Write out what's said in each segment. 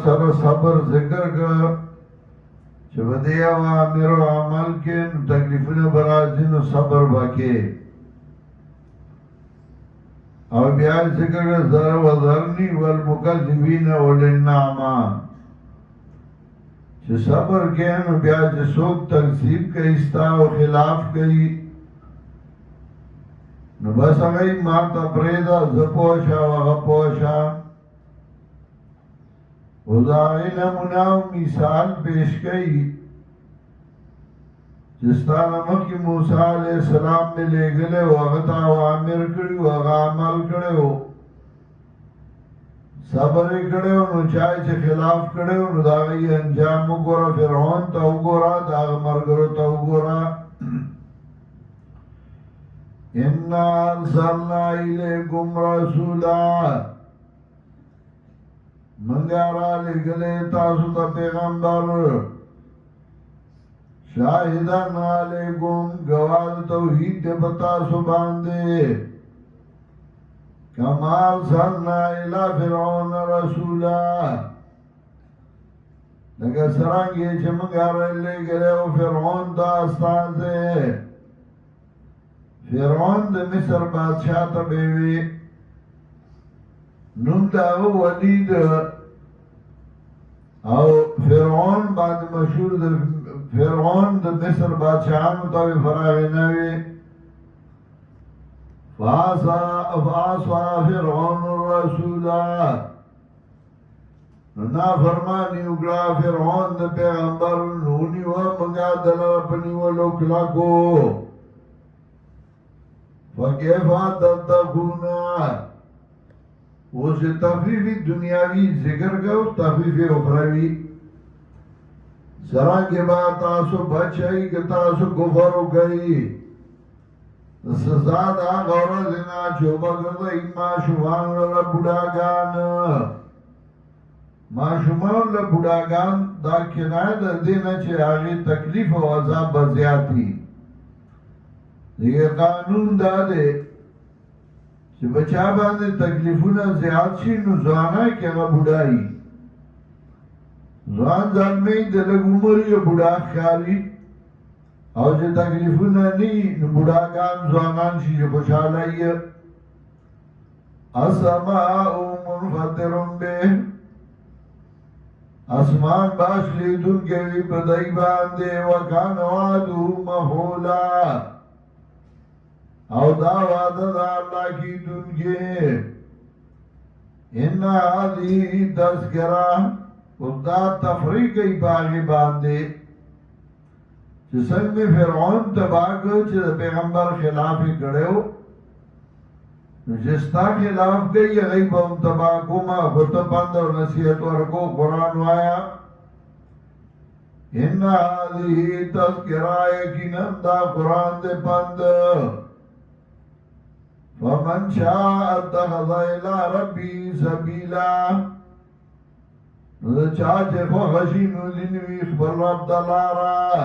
سره صبر ذکر کا چې په دې اوامر او عمل کې تکلیفونه به راځي نو صبر وکړي او بیا ذکر زر و ذرنی والمکذبین اولی النعمہ چې صبر کې نو بیا چې څوک تکذیب کوي ستا او خلاف کوي نو بس هغه ما ته پرېږده زه پوه شه او هغه پوه شه او د هغې نمونه او مثال پیش کوي چې ستا نه مخکې موسی علیه السلام مې لېږلی و هغه ته اوامر کړي و هغه عمل کړی و صبر یې کړی و نو چا چې خلاف کړی و نو د هغه یې انجام وګوره فرعون ته وګوره د هغه ملګرو ته وګوره انا ارسلنا الیکم رسولا منگا را لگلے تاسو تا پیغمبر شاہدان علیکم گواد توحید دے بتاسو باندے کمال سرنا الہ فرعون رسولا لگا سرانگی چھ منگا را لگلے و فرعون دا استان دے فرعون دا مصر بادشاہ تا بیوی نوم داغو ولید او فرعون بعد مشهور د فرعون د مصر بادشاہانو ته فراغ نوی فعصا فرعون الرسول نا فرمانی اگلا فرعون د پیغمبر نونی و منگا دلر پنی و لوکلاکو فکیفا تتقونا وہ سے تخفیف دنیاوی ذکر گو تخفیف اخروی سرا کے بعد تاسو بچائی کہ تاسو کفر گئی سزا دا غورا زنا چوبا کرده این معشومان را بوداگان معشومان را بوداگان دا کنای دا دینا چه آغی تکلیف و عذاب بزیاتی دیگه قانون دا دے چې بچا باندې تکلیفونه زیات شي نو ځوانای کې هغه بوډایي ځوان ځلمې د لږ عمر یې بوډا ښکاري او چې تکلیفونه نه نو بوډاګان ځوانان شي چې خوشحاله یې السماء منفطر به اسمان باش لیدونکی وي په دی باندې وکان وعده مفعولا او دا وعده دا اللہ کی دنگے انا آدھی تذکرہ اس دا تفریقی باغی باندے چه سنگ میں فرعون تباکو چه پیغمبر خلافی کڑے ہو جستا خلاف گئی غیب ہم تباکو ما خود پند اور نصیحت ورکو قرآن وایا انا آدھی تذکرہ یقیناً دا قرآن دے پند ومن شاء اتخذ الى ربی سبیلا نو چاچ خوشی نو لنوی خبر رب دلارا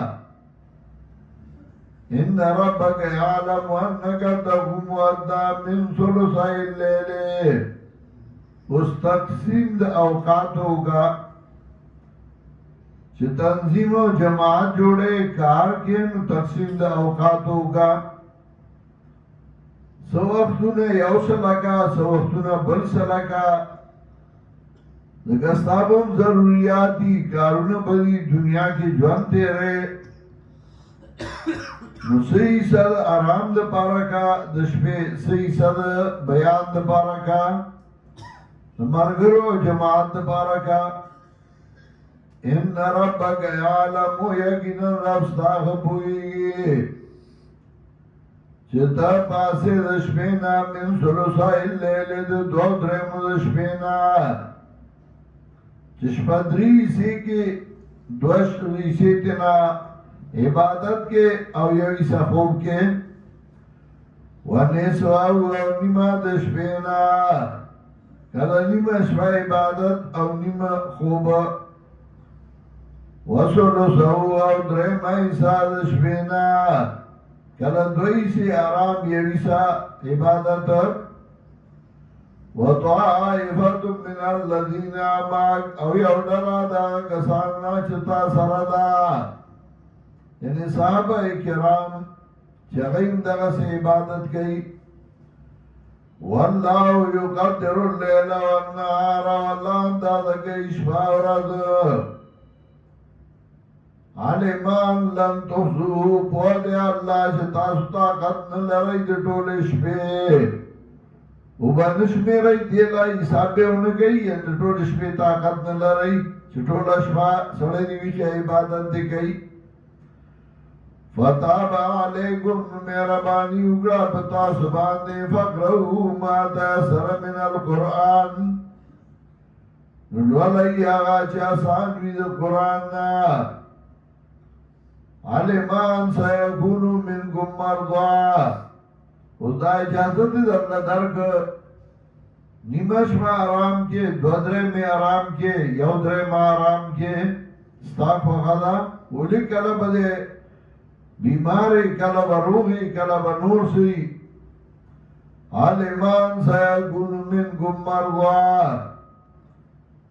ان ربک یعلم انک تقوم ادنا من ثلثی اللیل اس تقسیم دا اوقاتو کا چه تنظیم و جماعت جوڑے کار کے نو تقسیم دا اوقاتو کا سو وقتونه یو سلکا سو وقتونه بل سلکا دگستابم ضروریاتی کارونه بدی دنیا کی جوان تیرے نو سی صد آرام دا پارا کا دشپے سی صد بیان دا پارا کا مرگرو جماعت دا پارا کا ان ربک یعلم یقینا رب ستاغ پوئی چتا پاسے دشپینا من سلسا اللیل دو درم دشپینا چشپدری سی کی دوش ریسی تینا عبادت کے او یویسا خوب کے ونیسواو او نیمہ دشپینا کلا نیمہ شفا عبادت او نیمہ خوب وسلساو او درم ایسا دشپینا کلا دوی سی آرام یویسا عبادت وطائفة من الذين معك او يودنا دا کساننا چتا سردا یعنی صحابہ کرام چغیم دغس عبادت کی واللہ یقدر اللیل والنهار واللہ اندازہ کی شفا ورد علمان لن تحصوه پود اللہ چتاسو طاقت نلرئی دی طول شپے وبنش میرے دیلا حسابے انگئی دی طول شپے طاقت نلرئی چطول شفا سڑے دیوی کی عبادت دی گئی فتاب علیکم مہربانی اگرا بتا سبانے فقرہو ما تیسر من القرآن نلولی آغا چاسان وید قرآن علمان سیکونو منکم مرضا اس دا اجازت در درک نیمش میں آرام کے دودرے میں آرام کے یودرے میں آرام کے ستاق وغلا اولی کلب دے بیماری کلب روغی کلب نور سی علمان سیکونو منکم مرضا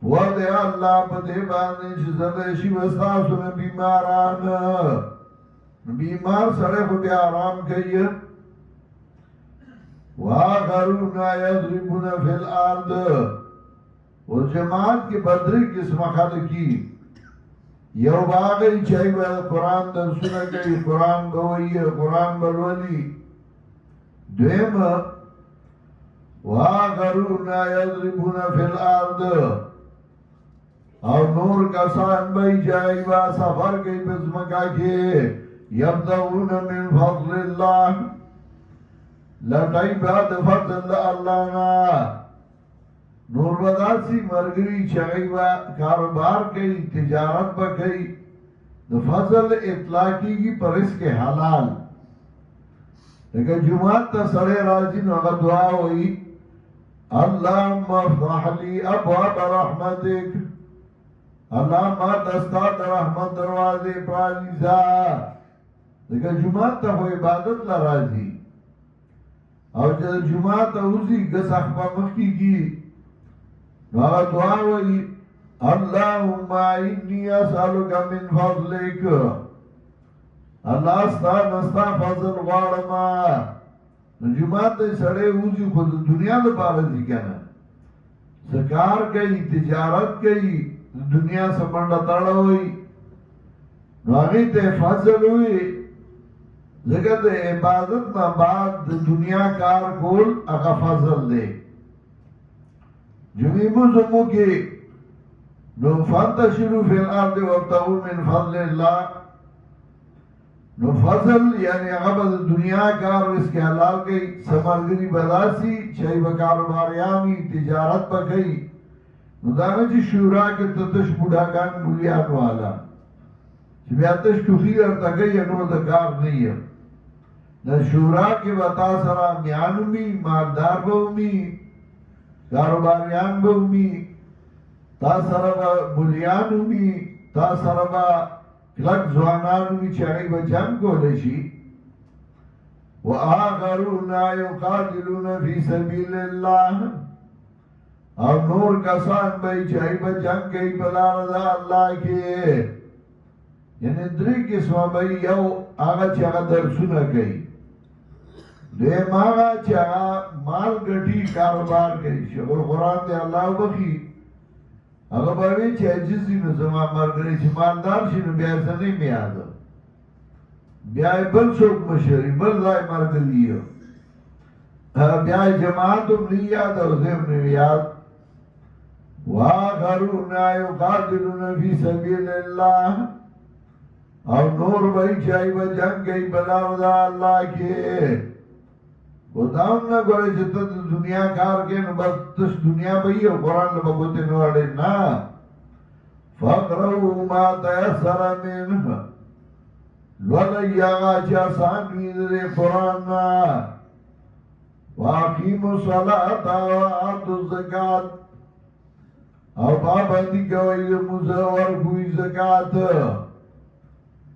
وَدَيَ اللَّهَ پَدِبَانِ چِزَدَشِ وَسْتَاسُنَ بیماران بیمار سڑے کو بے آرام کئی وَآخَرُونَ يَضْرِبُونَ فِي الْأَرْضِ اور جماعت کی بدری قسم خلقی یو باغی چاہی با قرآن در سنہ گئی قرآن بوئی قرآن بلولی دویم وَآخَرُونَ يَضْرِبُونَ فِي الْأَرْضِ اور نور کسان بھئی جائی با سفر گئی بزمکا کے یبدعون من فضل اللہ لٹائی بعد فضل اللہ نا نور بداسی مرگری چائی با کاروبار کئی تجارت با کئی فضل اطلاقی کی پرس کے حلال لیکن جماعت تا سڑے راجی نوغا دعا ہوئی اللہم افضح لی ابواب رحمتک اللہ ما دستات رحمت دروازے پرانیزا لیکن جماعت تا ہو عبادت لرازی اور جب جماعت تا اوزی گس اخبا مخی کی نوغا دعا ہوئی اللہم انی اسالکا من فضلک اللہ نستا فضل غارما جماعت تا سڑے اوزی خود دنیا دا پارزی کہنا سکار کئی تجارت کئی دنیا سے منڈا تڑا ہوئی نواغی تے فضل ہوئی ذکر دے عبادت میں بعد دنیا کار کول اگا فضل دے جمیمو زمو کی نو فانتشرو فی الارد وابتغو من فضل اللہ نو فضل یعنی اغبت دنیا کار اس کے حلال گئی سمرگری بداسی چاہی بکاروباریانی تجارت بکئی ندانا چی شورا کے تتش بڑھاگان ملیان والا چی بیاتش تخیر ارتگئی انو دکار نہیں ہے نا شورا کے بتا سرا میانومی مالدار باومی کاروباریان باومی تا سرا ملیانومی تا سرا کلک زوانانومی چاہی بچان کو لشی وآخرون یقاتلون فی سبیل اللہ اور نور کسان بھئی چاہی بچن کئی بلا رضا اللہ کے یعنی دری قسم بھئی یو آگا چاہا درسونا کئی دیم آگا چاہا مال گٹی کاروبار کئی شکر قرآن دے اللہ بخی اگر بھئی چاہی جزی نظمہ مرگنی چی مالدار شی نو بیائی سنی میں آدھا بیائی بل سوک مشری بل دائی مرگلی ہو بیائی جماعتم نہیں یاد اور زیم نہیں یاد وآخرون یقاتلون فی سبیل اللہ اور نور بھئی چاہی بجنگ گئی بلا رضا اللہ کے خداؤں نا گوڑے جتا دنیا کار کے نبس تش دنیا بھئی اور قرآن نبگوتے نوڑے نا فقرہو ما تیسر منہ لولی آغا چاسان ویدر قرآن نا واقیم الصلاة وآتوا الزکاة اور پابندی کوئی موزہ اور کوئی زکاة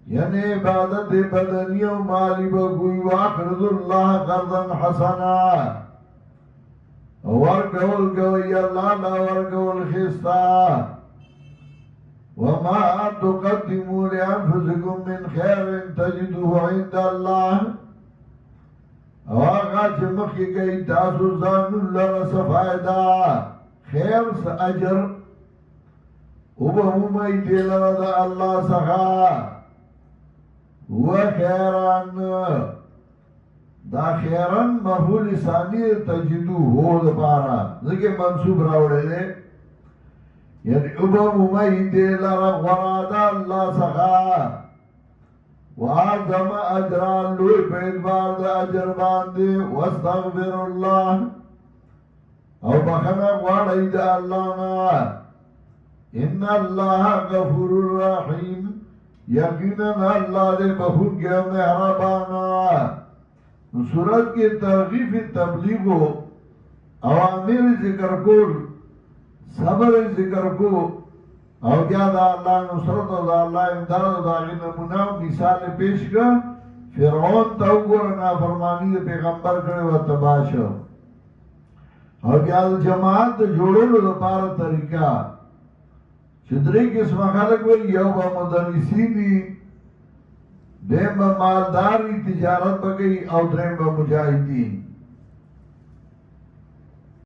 یعنی عبادت بدنی و مالی با کوئی واقرض اللہ قرضا حسنا ورکول کوي الله لا ورکول خستا وما تقدموا لأنفسكم من خير تجدوه عند الله آغا چمخی گئی تاسو زانو لرس فائدہ خیر سا اجر وبهمي دلرد الله سخا وخيران دا خیرن مفعول ثانی تجدو هو د پارا ځکه منصوب راوړل دي یعنی وبهمي دلرد غراد الله سخا وعظم اجران لوی پیدبار دا اجر باندی واستغفر اللہ او بخنا غواړی دا اللہ نا ان اللہ غفور الرحیم یقینا اللہ دے بخون کے مہربانا سورت کی ترغیب تبلیغ اوامر ذکر کول صبر ذکر کو او کیا دا اللہ نصرت و دا اللہ امداد دا غی نمونہ مثال پیش کر فرعون تا گور نافرمانی دا پیغمبر کرے و تباشا او کیا دا جماعت دا جوڑلو دا پارا طریقہ چدری قسم خلق وی یو با مدرسینی دیم با مالداری تجارت بگئی او درین با مجاہدین